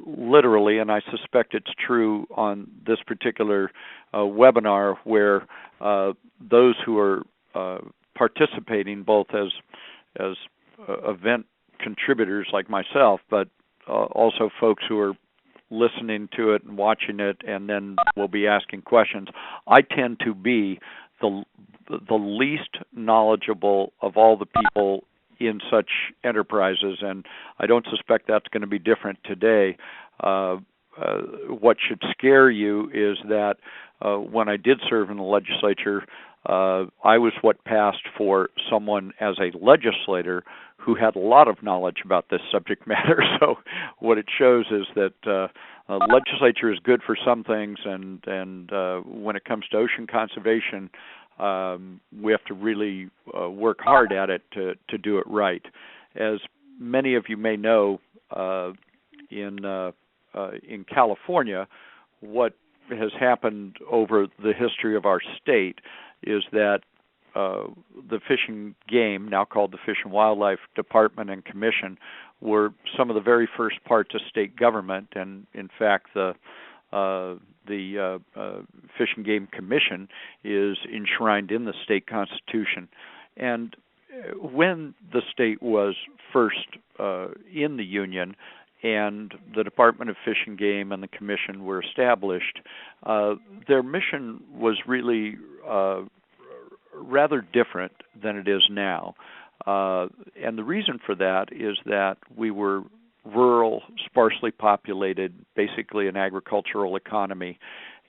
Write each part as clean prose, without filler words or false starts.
literally, and I suspect it's true on this particular webinar, where those who are participating, both as event contributors like myself, but also folks who are listening to it and watching it, and then will be asking questions. I tend to be the least knowledgeable of all the people in such enterprises, and I don't suspect that's going to be different today. What should scare you is that when I did serve in the legislature, I was what passed for someone as a legislator who had a lot of knowledge about this subject matter. So what it shows is that legislature is good for some things, and when it comes to ocean conservation, we have to really work hard at it to do it right. As many of you may know, in California, what has happened over the history of our state is that the Fish and Game, now called the Fish and Wildlife Department and Commission, were some of the very first parts of state government, and in fact the Fish and Game Commission is enshrined in the state constitution. And when the state was first in the union and the Department of Fish and Game and the Commission were established, their mission was really rather different than it is now. And the reason for that is that we were rural, sparsely populated, basically an agricultural economy.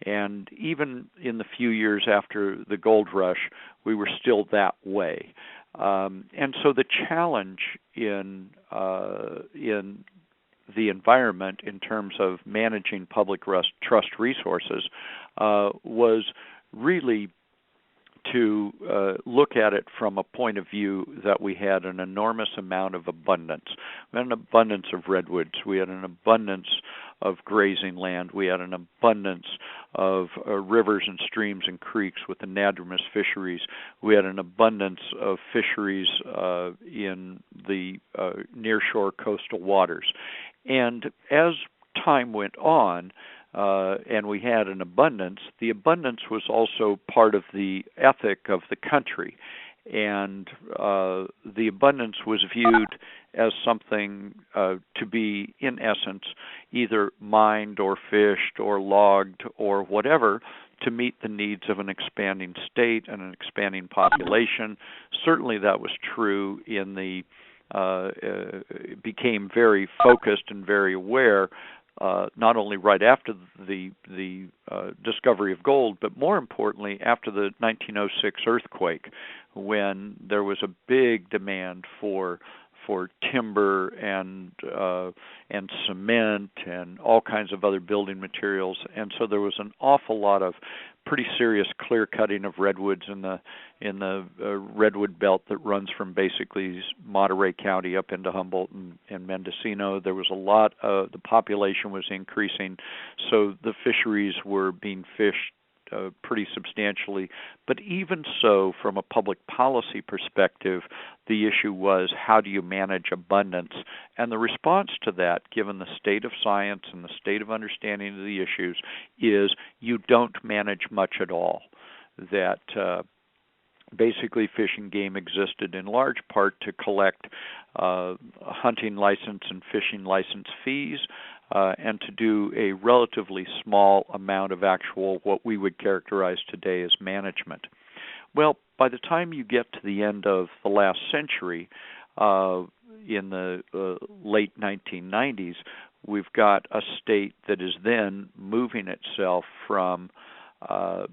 And even in the few years after the gold rush, we were still that way. And so the challenge in the environment in terms of managing public trust resources was really to look at it from a point of view that we had an enormous amount of abundance. We had an abundance of redwoods. We had an abundance of grazing land. We had an abundance of rivers and streams and creeks with anadromous fisheries. We had an abundance of fisheries in the nearshore coastal waters. And as time went on, and we had an abundance, the abundance was also part of the ethic of the country. And the abundance was viewed as something to be, in essence, either mined or fished or logged or whatever to meet the needs of an expanding state and an expanding population. Certainly that was true in the, became very focused and very aware not only right after the discovery of gold, but more importantly after the 1906 earthquake, when there was a big demand for timber and cement and all kinds of other building materials, and so there was an awful lot of pretty serious clear cutting of redwoods in the redwood belt that runs from basically Monterey County up into Humboldt and Mendocino. There was a lot of, the population was increasing, so the fisheries were being fished pretty substantially. But even so, from a public policy perspective, the issue was, how do you manage abundance? And the response to that, given the state of science and the state of understanding of the issues, is you don't manage much at all. That basically Fish and Game existed in large part to collect hunting license and fishing license fees, and to do a relatively small amount of actual, what we would characterize today as management. Well, by the time you get to the end of the last century, in the late 1990s, we've got a state that is then moving itself from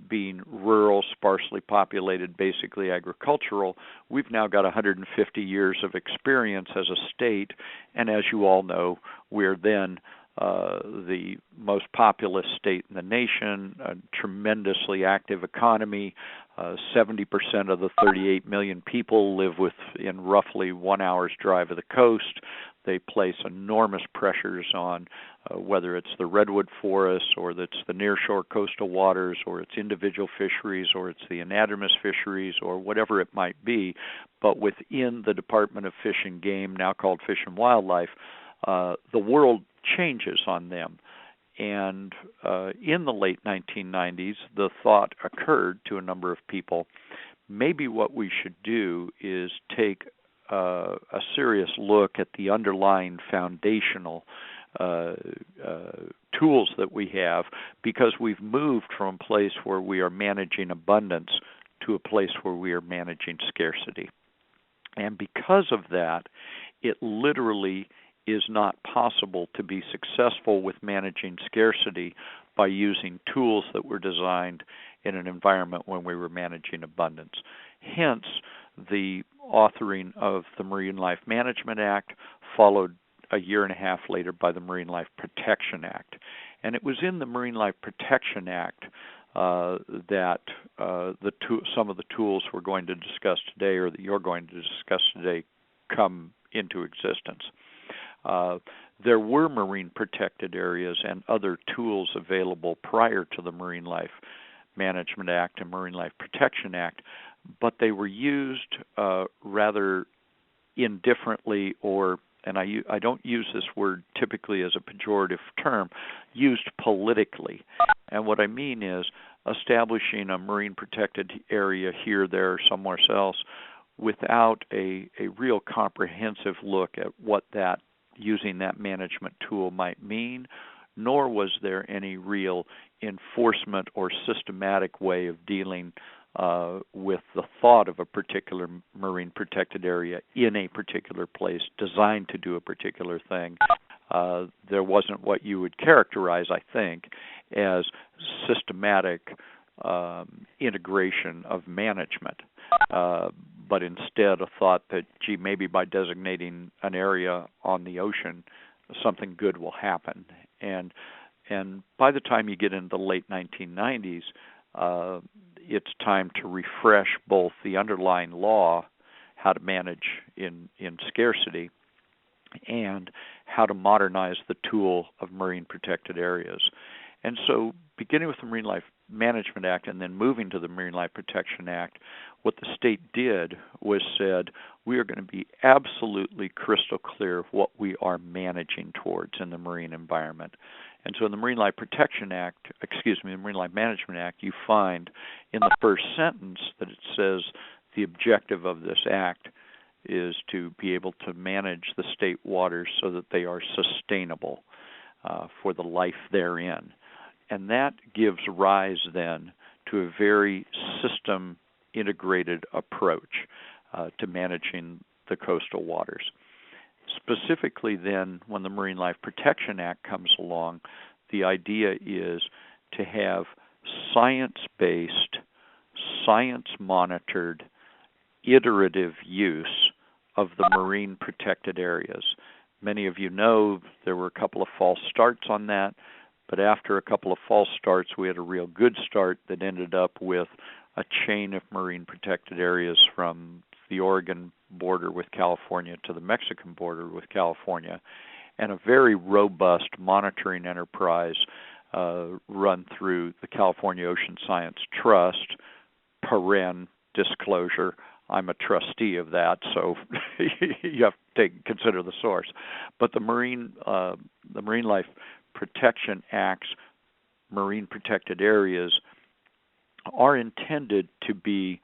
being rural, sparsely populated, basically agricultural. We've now got 150 years of experience as a state, and as you all know, we're then the most populous state in the nation, a tremendously active economy. 70% of the 38 million people live within roughly 1 hour's drive of the coast. They place enormous pressures on whether it's the redwood forests or it's the nearshore coastal waters or it's individual fisheries or it's the anadromous fisheries or whatever it might be. But within the Department of Fish and Game, now called Fish and Wildlife, the world changes on them. And in the late 1990s, the thought occurred to a number of people, maybe what we should do is take a serious look at the underlying foundational tools that we have, because we've moved from a place where we are managing abundance to a place where we are managing scarcity. And because of that, it literally is not possible to be successful with managing scarcity by using tools that were designed in an environment when we were managing abundance. Hence, the authoring of the Marine Life Management Act, followed a year and a half later by the Marine Life Protection Act. And it was in the Marine Life Protection Act that some of the tools we're going to discuss today, or that you're going to discuss today, come into existence. There were marine protected areas and other tools available prior to the Marine Life Management Act and Marine Life Protection Act, but they were used rather indifferently, or, and I don't use this word typically as a pejorative term, used politically. And what I mean is establishing a marine protected area here, there, or somewhere else without a real comprehensive look at what that using that management tool might mean, nor was there any real enforcement or systematic way of dealing with the thought of a particular marine protected area in a particular place designed to do a particular thing. There wasn't what you would characterize, I think, as systematic integration of management, but instead a thought that, gee, maybe by designating an area on the ocean, something good will happen. And by the time you get into the late 1990s, it's time to refresh both the underlying law, how to manage in scarcity, and how to modernize the tool of marine protected areas. And so, beginning with the Marine Life Management Act and then moving to the Marine Life Protection Act, what the state did was said, we are going to be absolutely crystal clear of what we are managing towards in the marine environment. And so in the Marine Life Protection Act, the Marine Life Management Act, you find in the first sentence that it says the objective of this act is to be able to manage the state waters so that they are sustainable for the life therein. And that gives rise then to a very system-integrated approach to managing the coastal waters. Specifically then, when the Marine Life Protection Act comes along, the idea is to have science-based, science-monitored, iterative use of the marine protected areas. Many of you know there were a couple of false starts on that, but after a couple of false starts, we had a real good start that ended up with a chain of marine protected areas from the Oregon border with California to the Mexican border with California, and a very robust monitoring enterprise run through the California Ocean Science Trust, disclosure. I'm a trustee of that, so you have to consider the source. But the Marine Life Protection Act's marine protected areas are intended to be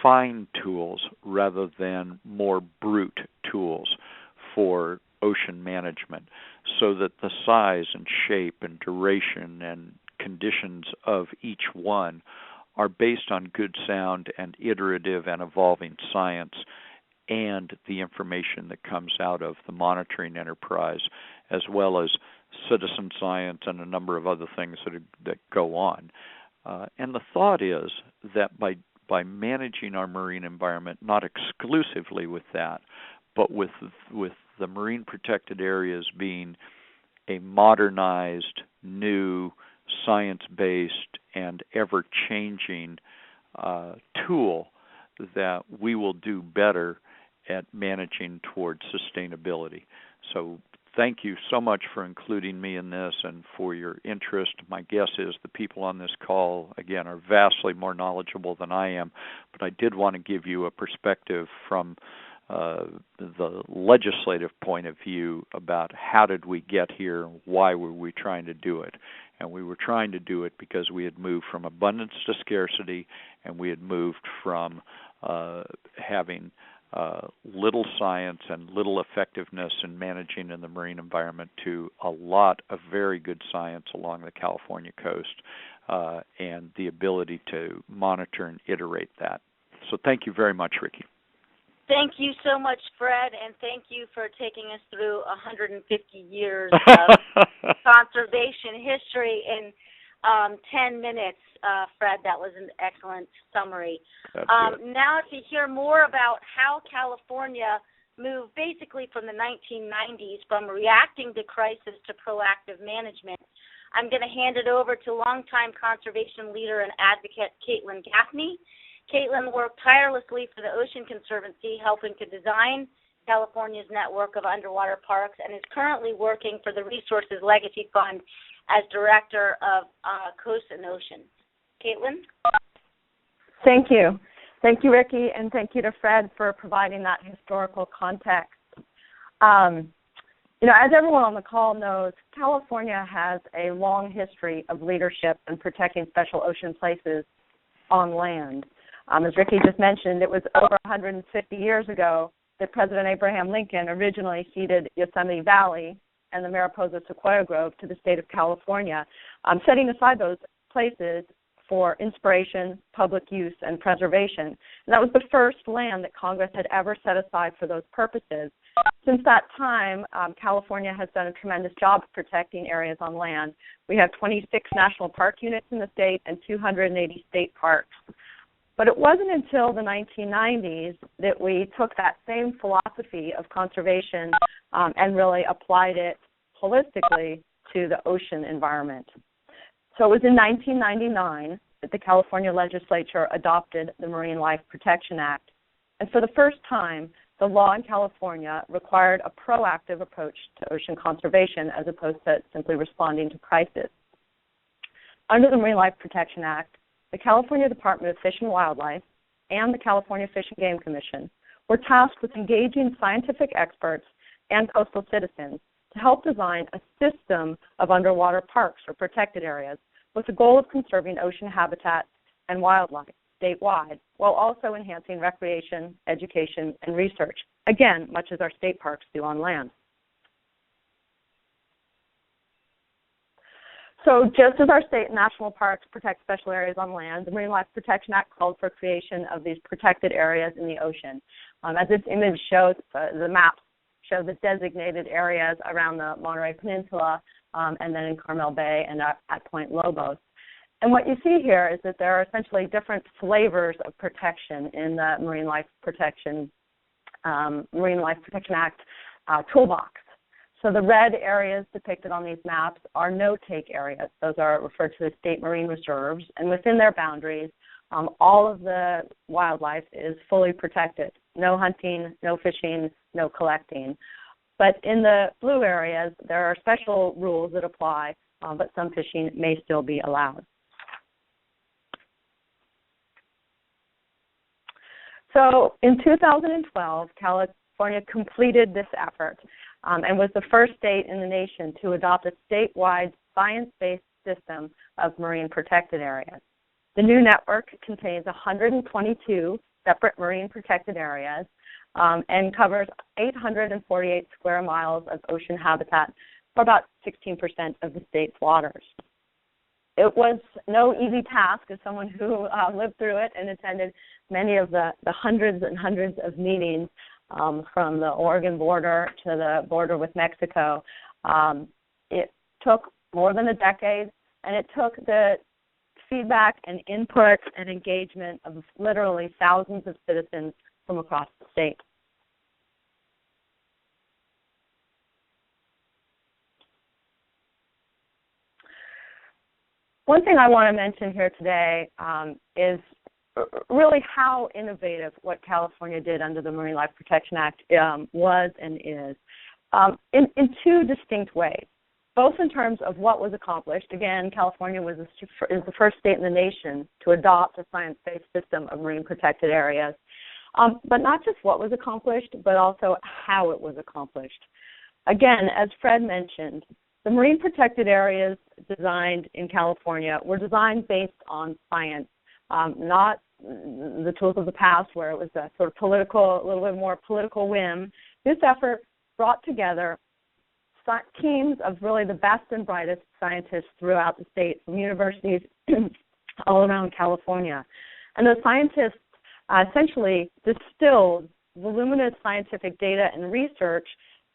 fine tools rather than more brute tools for ocean management, so that the size and shape and duration and conditions of each one are based on good, sound, and iterative and evolving science and the information that comes out of the monitoring enterprise, as well as citizen science and a number of other things that go on. And the thought is that by managing our marine environment, not exclusively with that, but with the marine protected areas being a modernized, new, science-based, and ever-changing tool, that we will do better at managing towards sustainability. So thank you so much for including me in this and for your interest. My guess is the people on this call, again, are vastly more knowledgeable than I am, but I did want to give you a perspective from the legislative point of view about how did we get here, why were we trying to do it. And we were trying to do it because we had moved from abundance to scarcity, and we had moved from having little science and little effectiveness in managing in the marine environment to a lot of very good science along the California coast, and the ability to monitor and iterate that. So thank you very much, Rikki. Thank you so much, Fred, and thank you for taking us through 150 years of conservation history in 10 minutes, Fred. That was an excellent summary. Now to hear more about how California moved basically from the 1990s from reacting to crisis to proactive management, I'm going to hand it over to longtime conservation leader and advocate Kaitilin Gaffney. Kaitilin worked tirelessly for the Ocean Conservancy, helping to design California's network of underwater parks, and is currently working for the Resources Legacy Fund as Director of Coast and Ocean. Kaitilin? Thank you. Thank you, Rikki, and thank you to Fred for providing that historical context. As everyone on the call knows, California has a long history of leadership in protecting special ocean places on land. As Rikki just mentioned, it was over 150 years ago that President Abraham Lincoln originally ceded Yosemite Valley and the Mariposa Sequoia Grove to the state of California, setting aside those places for inspiration, public use, and preservation. And that was the first land that Congress had ever set aside for those purposes. Since that time, California has done a tremendous job of protecting areas on land. We have 26 national park units in the state and 280 state parks. But it wasn't until the 1990s that we took that same philosophy of conservation and really applied it holistically to the ocean environment. So it was in 1999 that the California legislature adopted the Marine Life Protection Act. And for the first time, the law in California required a proactive approach to ocean conservation as opposed to simply responding to crisis. Under the Marine Life Protection Act, the California Department of Fish and Wildlife and the California Fish and Game Commission were tasked with engaging scientific experts and coastal citizens to help design a system of underwater parks or protected areas with the goal of conserving ocean habitat and wildlife statewide, while also enhancing recreation, education, and research, again, much as our state parks do on land. So just as our state and national parks protect special areas on land, the Marine Life Protection Act called for creation of these protected areas in the ocean. As this image shows, the maps show the designated areas around the Monterey Peninsula and then in Carmel Bay and at Point Lobos. And what you see here is that there are essentially different flavors of protection in the Marine Life Protection Act toolbox. So the red areas depicted on these maps are no-take areas. Those are referred to as state marine reserves, and within their boundaries, all of the wildlife is fully protected. No hunting, no fishing, no collecting. But in the blue areas, there are special rules that apply, but some fishing may still be allowed. So in 2012, California completed this effort and was the first state in the nation to adopt a statewide science-based system of marine protected areas. The new network contains 122 separate marine protected areas and covers 848 square miles of ocean habitat for about 16% of the state's waters. It was no easy task as someone who lived through it and attended many of the hundreds and hundreds of meetings from the Oregon border to the border with Mexico. It took more than a decade, and it took the feedback and input and engagement of literally thousands of citizens from across the state. One thing I want to mention here today is really how innovative what California did under the Marine Life Protection Act was and is in two distinct ways, both in terms of what was accomplished. Again, California is the first state in the nation to adopt a science-based system of marine protected areas, but not just what was accomplished, but also how it was accomplished. Again, as Fred mentioned, the marine protected areas designed in California were designed based on science, not the tools of the past where it was a sort of political, a little bit more political whim. This effort brought together teams of really the best and brightest scientists throughout the state, from universities all around California. And those scientists essentially distilled voluminous scientific data and research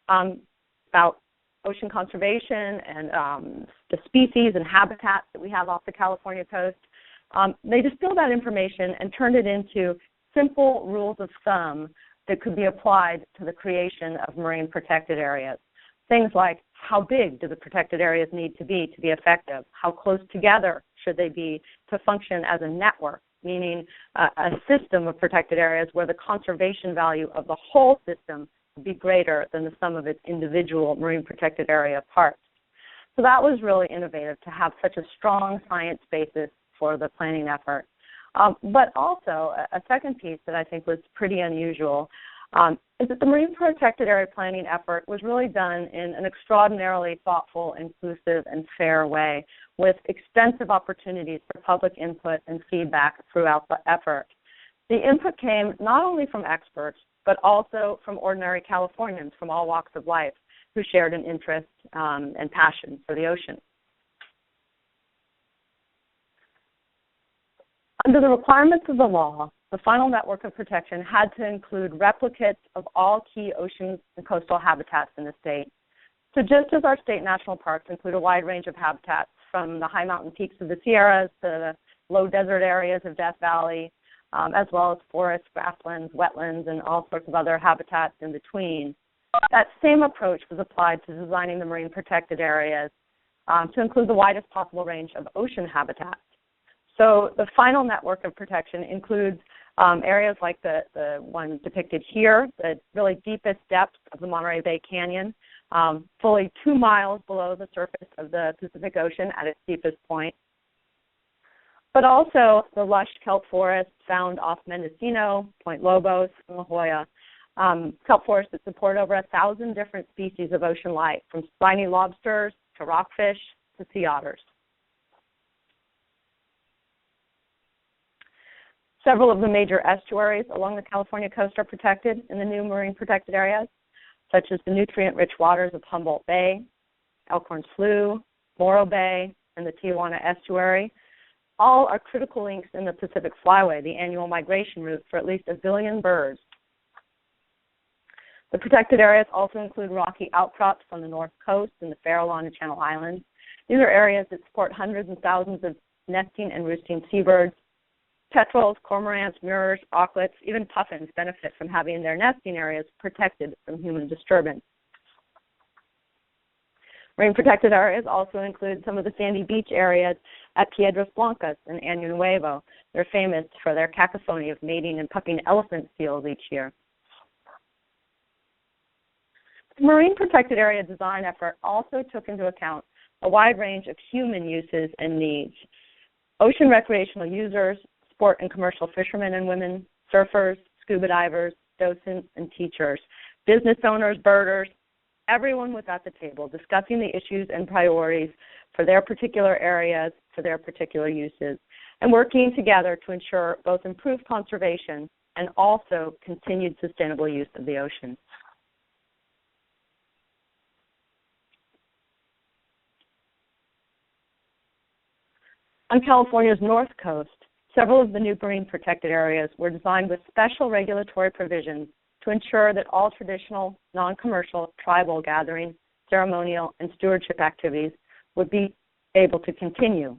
about ocean conservation and the species and habitats that we have off the California coast. They distilled that information and turned it into simple rules of thumb that could be applied to the creation of marine protected areas. Things like, how big do the protected areas need to be effective? How close together should they be to function as a network, meaning a system of protected areas where the conservation value of the whole system would be greater than the sum of its individual marine protected area parts. So that was really innovative, to have such a strong science basis for the planning effort. But also, a second piece that I think was pretty unusual is that the marine protected area planning effort was really done in an extraordinarily thoughtful, inclusive, and fair way, with extensive opportunities for public input and feedback throughout the effort. The input came not only from experts, but also from ordinary Californians from all walks of life who shared an interest and passion for the ocean. Under the requirements of the law, the final network of protection had to include replicates of all key ocean and coastal habitats in the state. So just as our state national parks include a wide range of habitats, from the high mountain peaks of the Sierras to the low desert areas of Death Valley, as well as forests, grasslands, wetlands, and all sorts of other habitats in between, that same approach was applied to designing the marine protected areas to include the widest possible range of ocean habitats. So the final network of protection includes areas like the one depicted here, the really deepest depths of the Monterey Bay Canyon, fully 2 miles below the surface of the Pacific Ocean at its deepest point. But also the lush kelp forests found off Mendocino, Point Lobos, and La Jolla. Kelp forests that support over 1,000 different species of ocean life, from spiny lobsters to rockfish to sea otters. Several of the major estuaries along the California coast are protected in the new marine protected areas, such as the nutrient-rich waters of Humboldt Bay, Elkhorn Slough, Morro Bay, and the Tijuana Estuary. All are critical links in the Pacific Flyway, the annual migration route for at least 1 billion birds. The protected areas also include rocky outcrops on the north coast and the Farallon and Channel Islands. These are areas that support hundreds and thousands of nesting and roosting seabirds. Petrels, cormorants, mirrors, auklets, even puffins benefit from having their nesting areas protected from human disturbance. Marine protected areas also include some of the sandy beach areas at Piedras Blancas and Año Nuevo. They're famous for their cacophony of mating and pupping elephant seals each year. The marine protected area design effort also took into account a wide range of human uses and needs. Ocean recreational users, sport and commercial fishermen and women, surfers, scuba divers, docents, and teachers, business owners, birders, everyone was at the table discussing the issues and priorities for their particular areas, for their particular uses, and working together to ensure both improved conservation and also continued sustainable use of the ocean. On California's north coast, several of the new marine protected areas were designed with special regulatory provisions to ensure that all traditional, non-commercial, tribal gathering, ceremonial, and stewardship activities would be able to continue.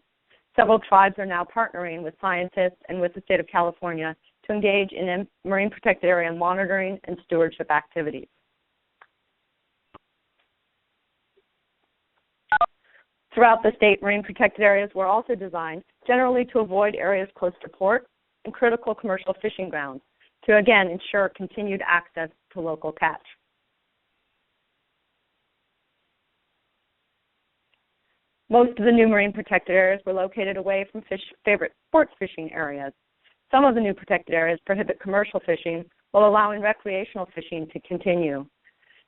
Several tribes are now partnering with scientists and with the state of California to engage in marine protected area monitoring and stewardship activities. Throughout the state, marine protected areas were also designed generally to avoid areas close to port and critical commercial fishing grounds to, again, ensure continued access to local catch. Most of the new marine protected areas were located away from favorite sports fishing areas, Some of the new protected areas prohibit commercial fishing while allowing recreational fishing to continue.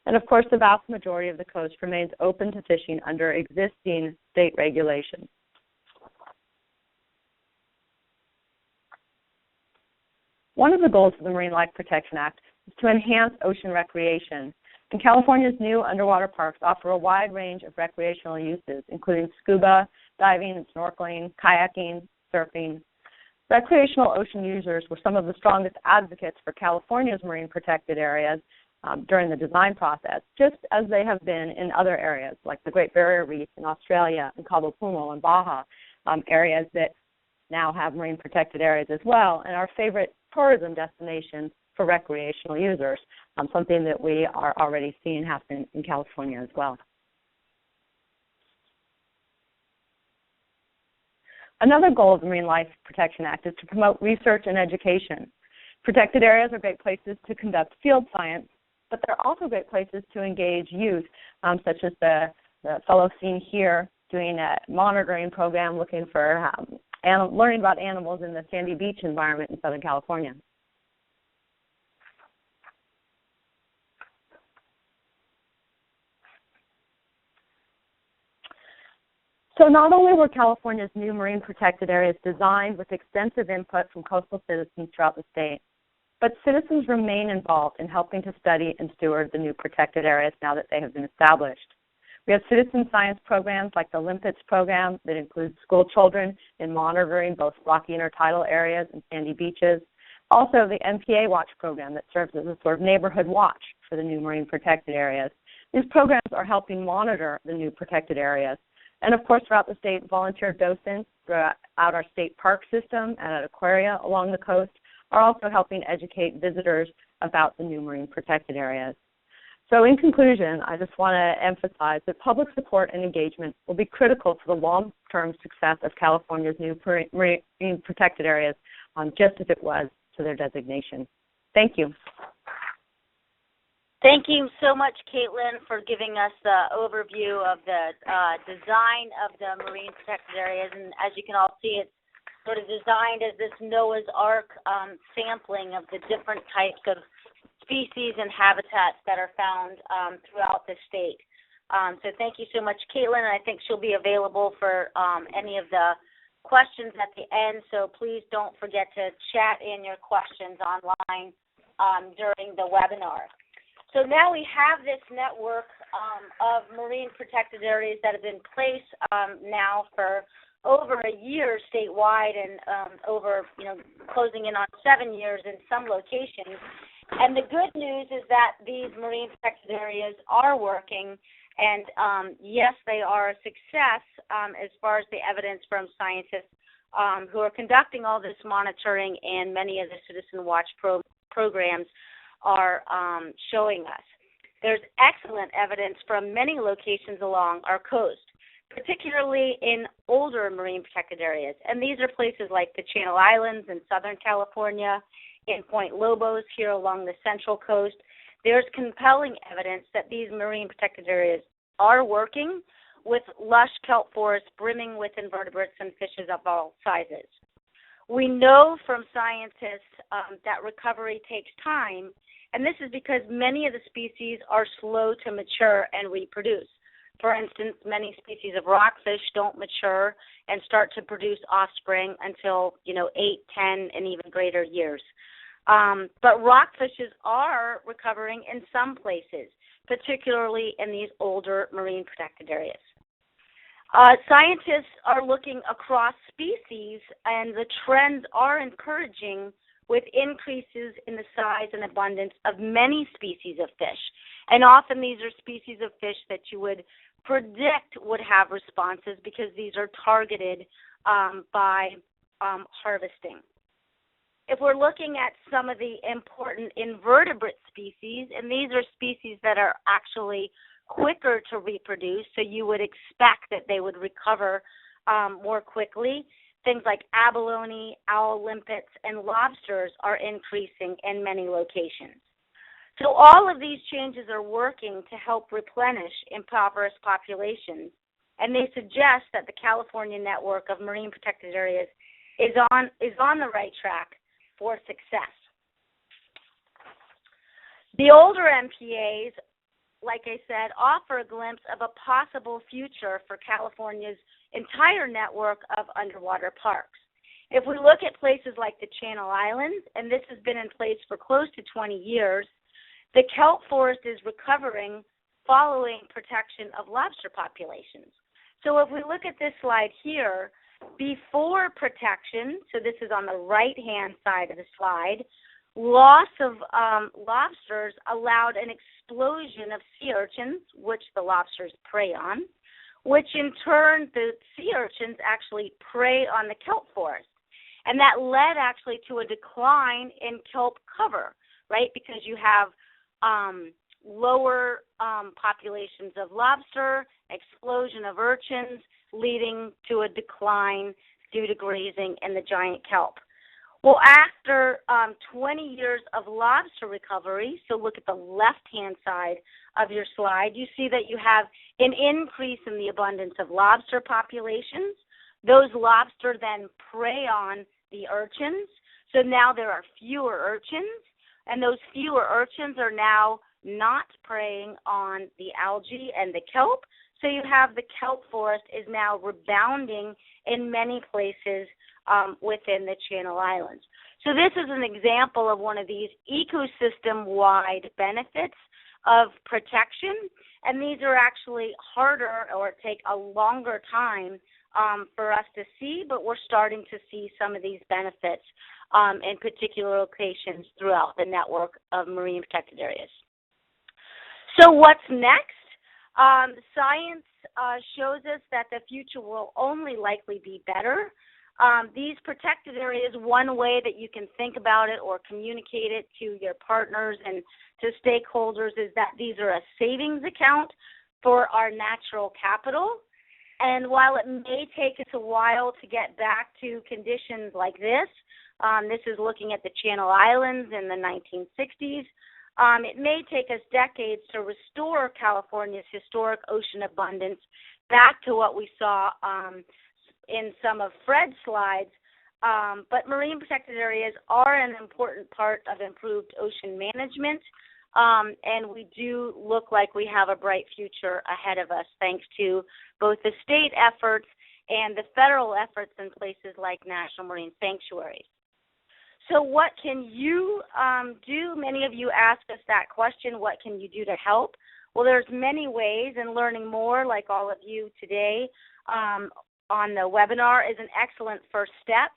And of course, the vast majority of the coast remains open to fishing under existing state regulations. One of the goals of the Marine Life Protection Act is to enhance ocean recreation. And California's new underwater parks offer a wide range of recreational uses, including scuba, diving and snorkeling, kayaking, surfing. Recreational ocean users were some of the strongest advocates for California's marine protected areas during the design process, just as they have been in other areas like the Great Barrier Reef in Australia and Cabo Pulmo and Baja, areas that now have marine protected areas as well, and our favorite tourism destinations for recreational users, something that we are already seeing happen in California as well. Another goal of the Marine Life Protection Act is to promote research and education. Protected areas are great places to conduct field science, but they're also great places to engage youth, such as the fellow seen here doing a monitoring program looking for learning about animals in the sandy beach environment in Southern California. So not only were California's new marine protected areas designed with extensive input from coastal citizens throughout the state, but citizens remain involved in helping to study and steward the new protected areas now that they have been established. We have citizen science programs like the LIMPETS program that includes school children in monitoring both rocky intertidal areas and sandy beaches. Also, the MPA Watch program that serves as a sort of neighborhood watch for the new marine protected areas. These programs are helping monitor the new protected areas. And of course, throughout the state, volunteer docents throughout our state park system and at aquaria along the coast are also helping educate visitors about the new marine protected areas. So in conclusion, I just want to emphasize that public support and engagement will be critical to the long-term success of California's new marine protected areas, just as it was to their designation. Thank you. Thank you so much, Kaitlin, for giving us the overview of the design of the marine protected areas. And as you can all see, it's sort of designed as this Noah's Ark sampling of the different types of species and habitats that are found throughout the state. So thank you so much, Kaitlin, and I think she'll be available for any of the questions at the end. So please don't forget to chat in your questions online during the webinar. So now we have this network of marine protected areas that have been in place now for over a year statewide and over, closing in on 7 years in some locations. And the good news is that these marine protected areas are working, and yes, they are a success as far as the evidence from scientists who are conducting all this monitoring, and many of the Citizen Watch programs are showing us. There's excellent evidence from many locations along our coast, particularly in older marine protected areas. And these are places like the Channel Islands in Southern California, in Point Lobos here along the Central Coast. There's compelling evidence that these marine protected areas are working, with lush kelp forests brimming with invertebrates and fishes of all sizes. We know from scientists that recovery takes time, and this is because many of the species are slow to mature and reproduce. For instance, many species of rockfish don't mature and start to produce offspring until, 8, 10, and even greater years. But rockfishes are recovering in some places, particularly in these older marine protected areas. Scientists are looking across species, and the trends are encouraging, with increases in the size and abundance of many species of fish. And often these are species of fish that you would predict would have responses because these are targeted by harvesting. If we're looking at some of the important invertebrate species, and these are species that are actually quicker to reproduce, so you would expect that they would recover more quickly. Things like abalone, owl limpets, and lobsters are increasing in many locations. So all of these changes are working to help replenish impoverished populations, and they suggest that the California network of marine protected areas is on the right track for success. The older MPAs, like I said, offer a glimpse of a possible future for California's entire network of underwater parks. If we look at places like the Channel Islands, and this has been in place for close to 20 years, the kelp forest is recovering following protection of lobster populations. So if we look at this slide here, before protection, so this is on the right-hand side of the slide, loss of lobsters allowed an explosion of sea urchins, which the lobsters prey on, which in turn the sea urchins actually prey on the kelp forest. And that led actually to a decline in kelp cover, right, because you have lower populations of lobster, explosion of urchins, leading to a decline due to grazing in the giant kelp. Well, after 20 years of lobster recovery, so look at the left-hand side of your slide, you see that you have an increase in the abundance of lobster populations. Those lobster then prey on the urchins, so now there are fewer urchins, and those fewer urchins are now not preying on the algae and the kelp, so you have the kelp forest is now rebounding in many places within the Channel Islands. So this is an example of one of these ecosystem-wide benefits of protection, and these are actually harder or take a longer time for us to see, but we're starting to see some of these benefits in particular locations throughout the network of marine protected areas. So what's next? Science shows us that the future will only likely be better. These protected areas, one way that you can think about it or communicate it to your partners and to stakeholders is that these are a savings account for our natural capital. And while it may take us a while to get back to conditions like this is looking at the Channel Islands in the 1960s, it may take us decades to restore California's historic ocean abundance back to what we saw in some of Fred's slides, but marine protected areas are an important part of improved ocean management, and we do look like we have a bright future ahead of us thanks to both the state efforts and the federal efforts in places like national marine sanctuaries. So what can you do? Many of you ask us that question, what can you do to help? Well, there's many ways, and learning more, like all of you today on the webinar, is an excellent first step.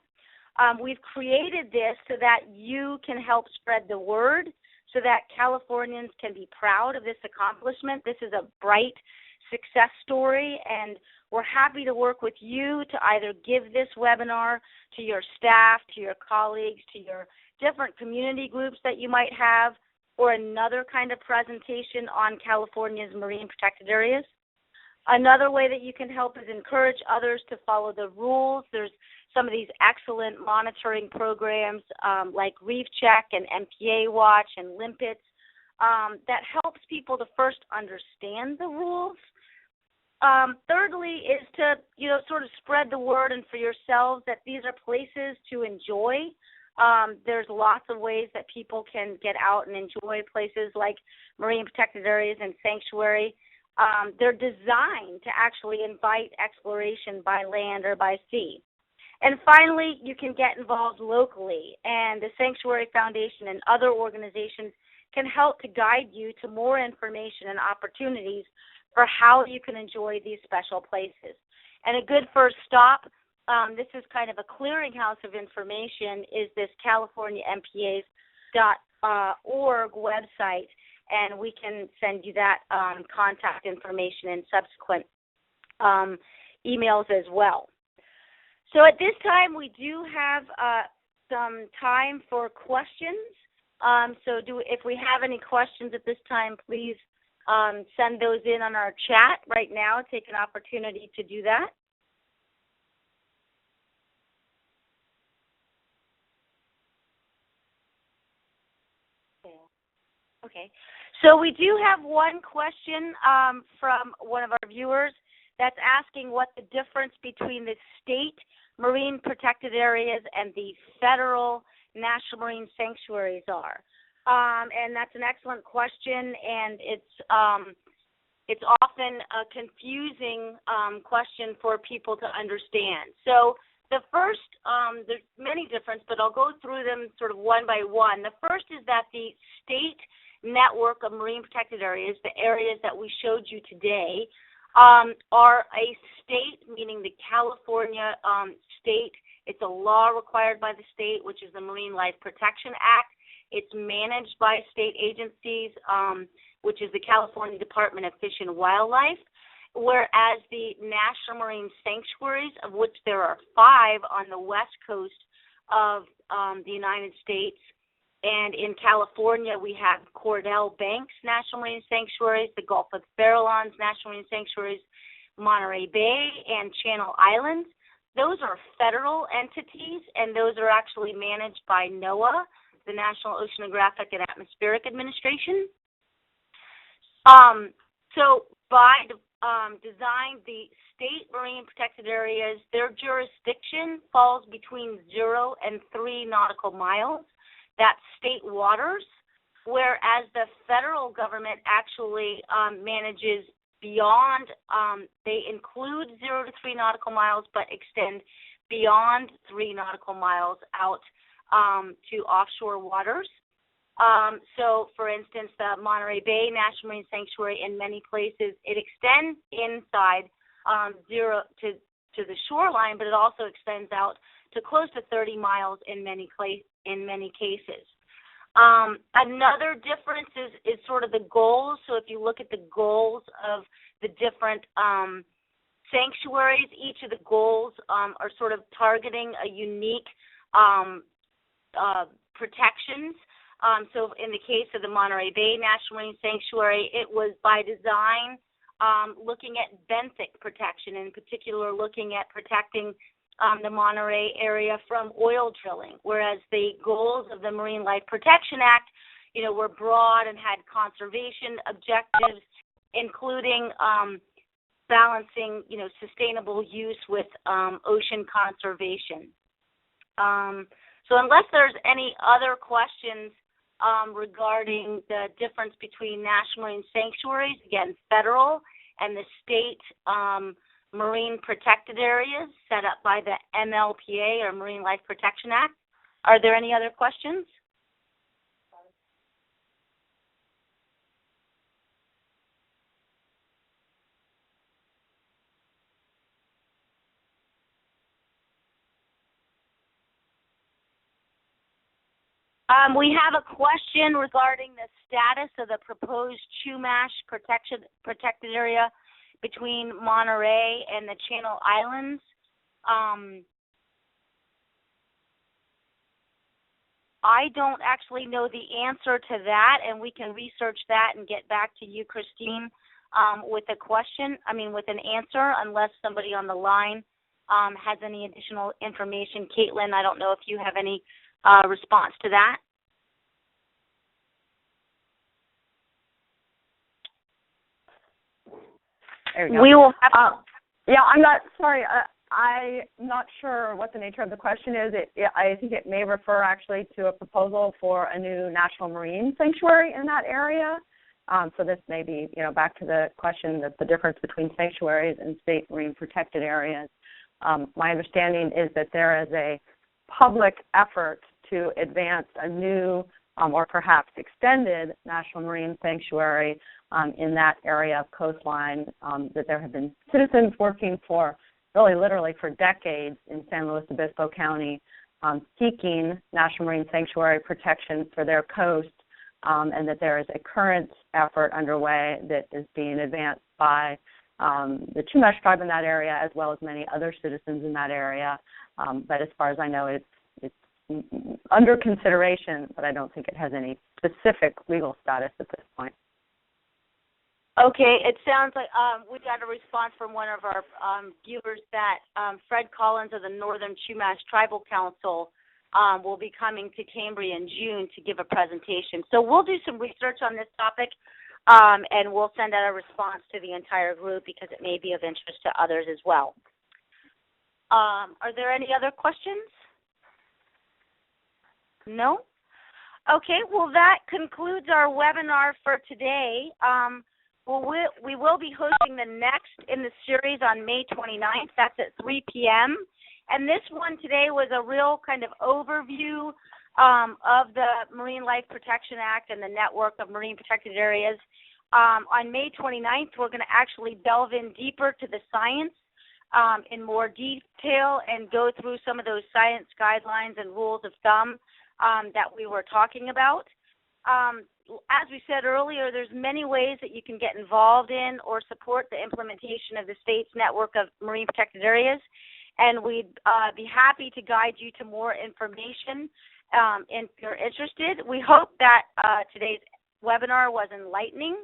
We've created this so that you can help spread the word, so that Californians can be proud of this accomplishment. This is a bright success story, and we're happy to work with you to either give this webinar to your staff, to your colleagues, to your different community groups that you might have, or another kind of presentation on California's marine protected areas. Another way that you can help is encourage others to follow the rules. There's some of these excellent monitoring programs like Reef Check and MPA Watch and Limpets that helps people to first understand the rules. Thirdly is to, sort of spread the word and for yourselves that these are places to enjoy. There's lots of ways that people can get out and enjoy places like marine protected areas and sanctuary. They're designed to actually invite exploration by land or by sea. And finally, you can get involved locally, and the Sanctuary Foundation and other organizations can help to guide you to more information and opportunities for how you can enjoy these special places. And a good first stop, this is kind of a clearinghouse of information, is this California MPAs.org website, and we can send you that contact information in subsequent emails as well. So at this time, we do have some time for questions. If we have any questions at this time, please send those in on our chat right now. Take an opportunity to do that. Okay. So we do have one question from one of our viewers that's asking what the difference between the state marine protected areas and the federal national marine sanctuaries are? And that's an excellent question, and it's often a confusing question for people to understand. So the first, there's many differences, but I'll go through them sort of one by one. The first is that the state network of marine protected areas, the areas that we showed you today, are a state, meaning the California state. It's a law required by the state, which is the Marine Life Protection Act. It's managed by state agencies, which is the California Department of Fish and Wildlife, whereas the national marine sanctuaries, of which there are 5 on the west coast of the United States, and in California we have Cordell Banks National Marine Sanctuaries, the Gulf of Farallones National Marine Sanctuaries, Monterey Bay, and Channel Islands. Those are federal entities, and those are actually managed by NOAA, the National Oceanographic and Atmospheric Administration. So by design, the state marine protected areas, their jurisdiction falls between 0 and 3 nautical miles. That's state waters, whereas the federal government actually manages beyond, they include 0 to 3 nautical miles, but extend beyond 3 nautical miles out to offshore waters. So, for instance, the Monterey Bay National Marine Sanctuary, in many places, it extends inside 0 to the shoreline, but it also extends out to close to 30 miles in many cases. Another difference is sort of the goals. So if you look at the goals of the different sanctuaries, each of the goals are sort of targeting a unique protections. So in the case of the Monterey Bay National Marine Sanctuary, it was by design looking at benthic protection, in particular looking at protecting the Monterey area from oil drilling, whereas the goals of the Marine Life Protection Act, were broad and had conservation objectives, including balancing, sustainable use with ocean conservation. So unless there's any other questions regarding the difference between national marine sanctuaries, again, federal, and the state marine protected areas set up by the MLPA, or Marine Life Protection Act, are there any other questions? We have a question regarding the status of the proposed Chumash protected area between Monterey and the Channel Islands. I don't actually know the answer to that, and we can research that and get back to you, Christine, with an answer, unless somebody on the line has any additional information. Caitlin, I don't know if you have any response to that. There we go. We will have. I'm not sure what the nature of the question is. I think it may refer actually to a proposal for a new national marine sanctuary in that area. So this may be, back to the question that the difference between sanctuaries and state marine protected areas. My understanding is that there is a public effort to advance a new or perhaps extended national marine sanctuary in that area of coastline, that there have been citizens working for literally for decades in San Luis Obispo County seeking national marine sanctuary protection for their coast, and that there is a current effort underway that is being advanced by the Chumash tribe in that area, as well as many other citizens in that area. But as far as I know, it's under consideration, but I don't think it has any specific legal status at this point. Okay, it sounds like we got a response from one of our viewers that Fred Collins of the Northern Chumash Tribal Council will be coming to Cambria in June to give a presentation. So we'll do some research on this topic, and we'll send out a response to the entire group because it may be of interest to others as well. Are there any other questions? No? Okay, well, that concludes our webinar for today. We will be hosting the next in the series on May 29th. That's at 3 p.m. And this one today was a real kind of overview of the Marine Life Protection Act and the network of marine protected areas. On May 29th, we're going to actually delve in deeper to the science in more detail and go through some of those science guidelines and rules of thumb that we were talking about. As we said earlier, there's many ways that you can get involved in or support the implementation of the state's network of marine protected areas, and we'd be happy to guide you to more information if you're interested. We hope that today's webinar was enlightening,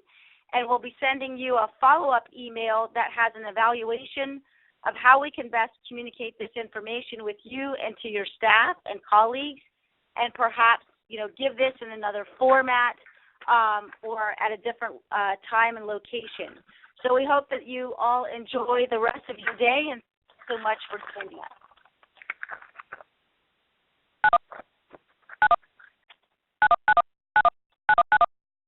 and we'll be sending you a follow-up email that has an evaluation of how we can best communicate this information with you and to your staff and colleagues, and perhaps, give this in another format or at a different time and location. So we hope that you all enjoy the rest of your day, and so much for joining us.